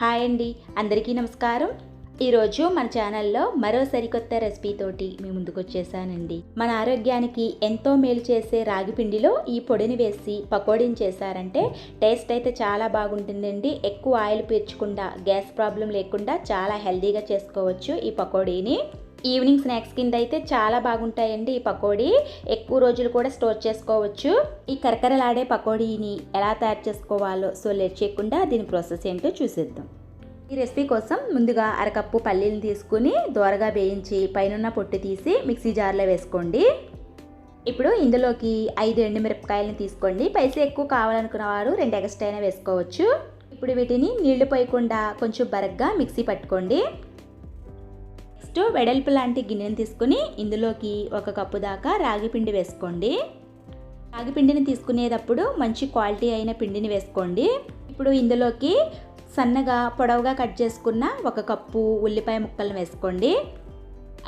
Hi అండి, అందరికీ నమస్కారం. ఈరోజు మన ఛానల్లో మరో సరికొత్త రెసిపీ తోటి మీ ముందుకు వచ్చేసానండి. మన ఆరోగ్యానికి ఎంతో మేలు చేసే రాగి పిండిలో ఈ పొడిని వేసి పకోడీని చేశారంటే టేస్ట్ అయితే చాలా బాగుంటుందండి. ఎక్కువ ఆయిల్ పీల్చకుండా, గ్యాస్ ప్రాబ్లం లేకుండా చాలా హెల్తీగా చేసుకోవచ్చు ఈ పకోడీని. ఈవినింగ్ స్నాక్స్ కింద అయితే చాలా బాగుంటాయండి ఈ పకోడీ. ఎక్కువ రోజులు కూడా స్టోర్ చేసుకోవచ్చు. ఈ కరకరలాడే పకోడీని ఎలా తయారు చేసుకోవాలో లేట్ చేయకుండా దీని ప్రాసెస్ ఏంటో చూసేద్దాం. ఈ రెసిపీ కోసం ముందుగా అరకప్పు పల్లీలను తీసుకుని దోరగా వేయించి పైన పొట్టు తీసి మిక్సీ జార్లో వేసుకోండి. ఇప్పుడు ఇందులోకి 5 ఎండుమిరపకాయలను తీసుకోండి. పైసలు ఎక్కువ కావాలనుకున్న వారు 2 ఎక్స్ట్రా అయినా వేసుకోవచ్చు. ఇప్పుడు వీటిని నీళ్లు పోయకుండా కొంచెం బరగ్గా మిక్సీ పట్టుకోండి. నెక్స్ట్ వెడల్పు లాంటి గిన్నెను తీసుకుని ఇందులోకి 1 కప్పు దాకా రాగి పిండి వేసుకోండి. రాగి పిండిని తీసుకునేటప్పుడు మంచి క్వాలిటీ అయిన పిండిని వేసుకోండి. ఇప్పుడు ఇందులోకి సన్నగా పొడవుగా కట్ చేసుకున్న 1 కప్పు ఉల్లిపాయ ముక్కలను వేసుకోండి.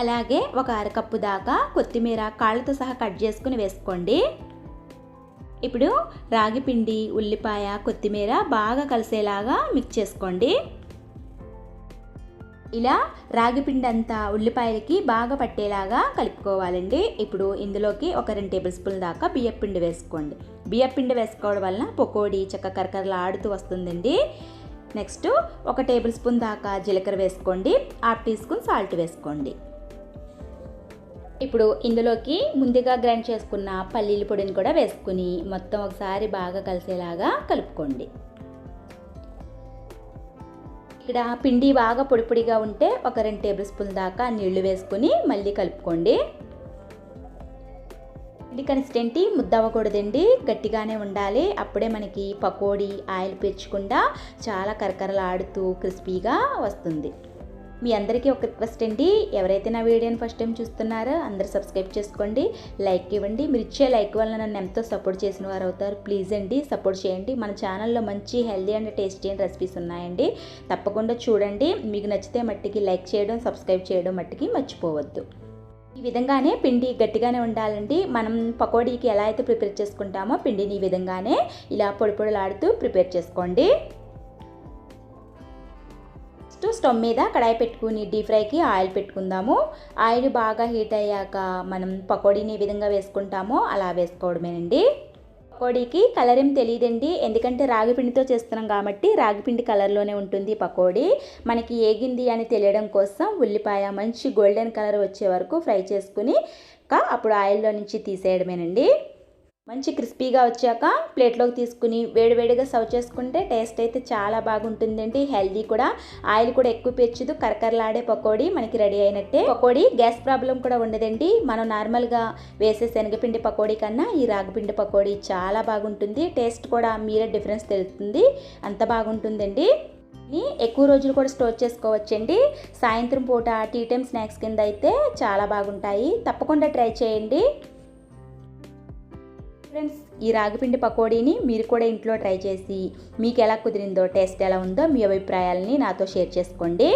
అలాగే 1 అరకప్పు దాకా కొత్తిమీర కాళ్ళతో సహా కట్ చేసుకుని వేసుకోండి. ఇప్పుడు రాగి పిండి, ఉల్లిపాయ, కొత్తిమీర బాగా కలిసేలాగా మిక్స్ చేసుకోండి. ఇలా రాగి పిండి అంతా ఉల్లిపాయలకి బాగా పట్టేలాగా కలుపుకోవాలండి. ఇప్పుడు ఇందులోకి 2 టేబుల్ స్పూన్ల దాకా బియ్యపిండి వేసుకోండి. బియ్యపిండి వేసుకోవడం వలన పకోడీ చక్కగా కరకరలాడుతూ వస్తుందండి. నెక్స్ట్ 1 టేబుల్ స్పూన్ దాకా జీలకర్ర వేసుకోండి. 1/2 టీ స్పూన్ సాల్ట్ వేసుకోండి. ఇప్పుడు ఇందులోకి ముందుగా గ్రైండ్ చేసుకున్న పల్లీల పొడిని కూడా వేసుకుని మొత్తం ఒకసారి బాగా కలిసేలాగా కలుపుకోండి. ఇక్కడ పిండి బాగా పొడి పొడిగా ఉంటే 2 టేబుల్ స్పూన్ దాకా నీళ్లు వేసుకుని మళ్ళీ కలుపుకోండి. పిండి కన్సిస్టెన్సీ ముద్ద అవ్వకూడదండి, గట్టిగానే ఉండాలి. అప్పుడే మనకి పకోడీ ఆయిల్ పీల్చకుండా చాలా కరకరలాడుతూ క్రిస్పీగా వస్తుంది. మీ అందరికీ ఒక రిక్వెస్ట్ అండి, ఎవరైతే నా వీడియోని ఫస్ట్ టైం చూస్తున్నారో అందరూ సబ్స్క్రైబ్ చేసుకోండి, లైక్ ఇవ్వండి. మీరు ఇచ్చే లైక్ వల్ల నన్ను ఎంతో సపోర్ట్ చేసిన వారు అవుతారు. ప్లీజ్ అండి సపోర్ట్ చేయండి. మన ఛానల్లో మంచి healthy and tasty and recipes ఉన్నాయండి, తప్పకుండా చూడండి. మీకు నచ్చితే మట్టికి లైక్ చేయడం, సబ్స్క్రైబ్ చేయడం మట్టికి మర్చిపోవద్దు. ఈ విధంగానే పిండి గట్టిగానే ఉండాలండి. మనం పకోడీకి ఎలా అయితే ప్రిపేర్ చేసుకుంటామో పిండిని ఈ విధంగానే ఇలా పొడి పొడిలాడుతూ ప్రిపేర్ చేసుకోండి. స్టవ్ మీద కడాయి పెట్టుకుని డీప్ ఫ్రైకి ఆయిల్ పెట్టుకుందాము. ఆయిల్ బాగా హీట్ అయ్యాక మనం పకోడీని ఏ విధంగా వేసుకుంటామో అలా వేసుకోవడమేనండి. పకోడీకి కలర్ ఏం తెలియదండి, ఎందుకంటే రాగి పిండితో చేస్తున్నాం కాబట్టి రాగి పిండి కలర్లోనే ఉంటుంది పకోడీ. మనకి ఏగింది అని తెలియడం కోసం ఉల్లిపాయ మంచి గోల్డెన్ కలర్ వచ్చే వరకు ఫ్రై చేసుకుని అప్పుడు ఆయిల్లో నుంచి తీసేయడమేనండి. మంచి క్రిస్పీగా వచ్చాక ప్లేట్లోకి తీసుకుని వేడివేడిగా సర్వ్ చేసుకుంటే టేస్ట్ అయితే చాలా బాగుంటుందండి. హెల్దీ కూడా, ఆయిల్ కూడా ఎక్కువ పీల్చదు. కరకరలాడే పకోడీ మనకి రెడీ అయినట్టే. పకోడీ గ్యాస్ ప్రాబ్లం కూడా ఉండదండి. మనం నార్మల్గా వేసే శనగపిండి పకోడీ కన్నా ఈ రాగిపిండి పకోడీ చాలా బాగుంటుంది. టేస్ట్ కూడా మీరే డిఫరెన్స్ తెలుస్తుంది, అంత బాగుంటుందండి. ఎక్కువ రోజులు కూడా స్టోర్ చేసుకోవచ్చండి. సాయంత్రం పూట టీ టైమ్ స్నాక్స్ కింద అయితే చాలా బాగుంటాయి, తప్పకుండా ట్రై చేయండి. ఫ్రెండ్స్, ఈ రాగిపిండి పకోడీని మీరు కూడా ఇంట్లో ట్రై చేసి మీకు ఎలా కుదిరిందో, టేస్ట్ ఎలా ఉందో మీ అభిప్రాయాలని నాతో షేర్ చేసుకోండి.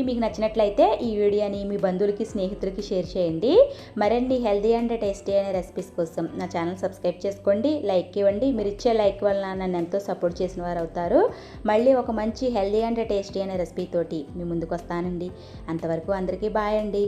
మీకు నచ్చినట్లయితే ఈ వీడియోని మీ బంధువులకి, స్నేహితులకి షేర్ చేయండి. మరిన్ని హెల్తీ అండ్ టేస్టీ అయిన రెసిపీస్ కోసం నా ఛానల్ సబ్స్క్రైబ్ చేసుకోండి, లైక్ ఇవ్వండి. మీరు ఇచ్చే లైక్ వల్ల నన్ను ఎంతో సపోర్ట్ చేసిన వారు అవుతారు. మళ్ళీ ఒక మంచి హెల్తీ అండ్ టేస్టీ అయిన రెసిపీ తోటి మీ ముందుకు వస్తానండి. అంతవరకు అందరికీ బాయ్ అండి.